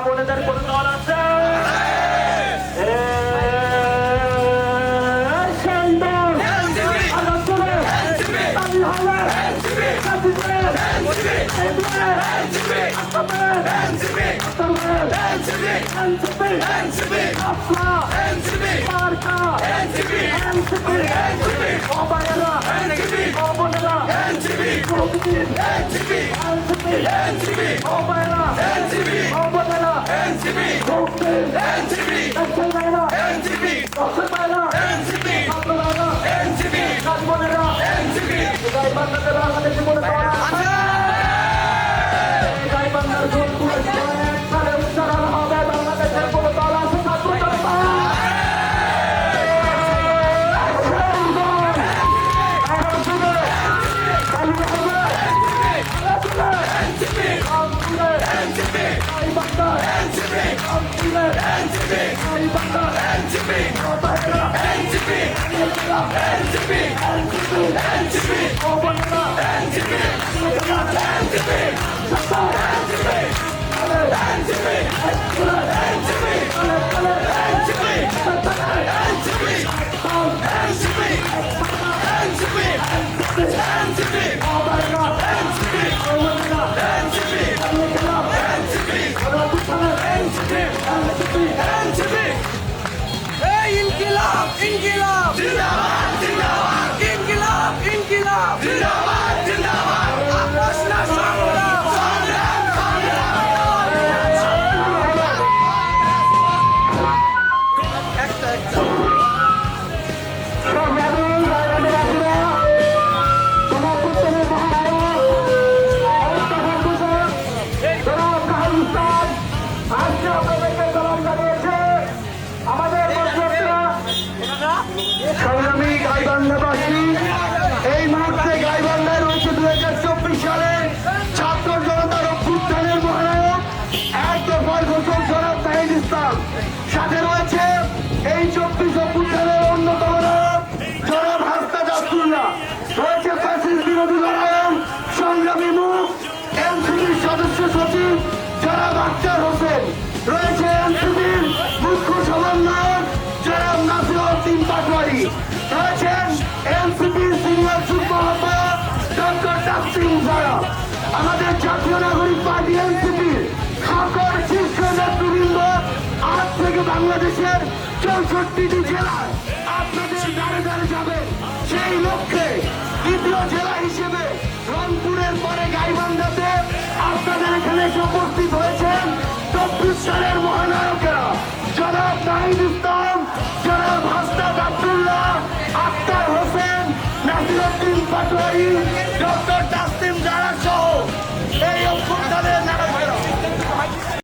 বোনেদের কোন দল আছে? ইনকিলাব ইনকিলাব জিন্দাবাদ জিন্দাবাদ ইনকিলাব ইনকিলাব জিন্দাবাদ জিন্দাবাদ আপোষ না সংগ্রাম সংগ্রাম সংগ্রামী গাইবান্ধাবাসী, এই মুহূর্তে গাইবান্ধায় রয়েছে 2024 সালের ছাত্র জনতার অভ্যুত্থানের মহানায়ক এক দফার ঘোষক জনাব নাহিদ ইসলাম। সাথে রয়েছে এই 24 অভ্যুত্থানের অন্যতম নায়ক জনাব হাসনাত আব্দুল্লাহ, রয়েছে ফ্যাসিস্ট বিরোধী লড়াইয়ের সংগ্রামী মুখ এনসিপির সদস্য সচিব জনাব আখতার হোসেন, রয়েছে এনসিপির মুখ্য সমন্বয়ক জনাব নাসিরউদ্দিন পাটোয়ারি, রয়েছেন এনসিপির সিনিয়র যুগ্ম আহ্বায়ক ডক্টর তাসলিম জারা, আমাদের জাতীয় নাগরিক পার্টি এনসিপির সকল শীর্ষ নেতৃবৃন্দ আজ থেকে বাংলাদেশের 64টি জেলায় আপনাদের দ্বারে দ্বারে যাবেন। সেই লক্ষ্যে দ্বিতীয় জেলা হিসেবে রংপুরের পরে গাইবান্ধাতে আপনাদের এখানে এসে উপস্থিত হয়েছেন 24 সালের মহানায়কেরা জনাব নাহিদ ইসলাম, জনাব হাসনাত আব্দুল্লাহ, আখতার হোসেন, নাসিরউদ্দিন পাটোয়ারি, ডক্টর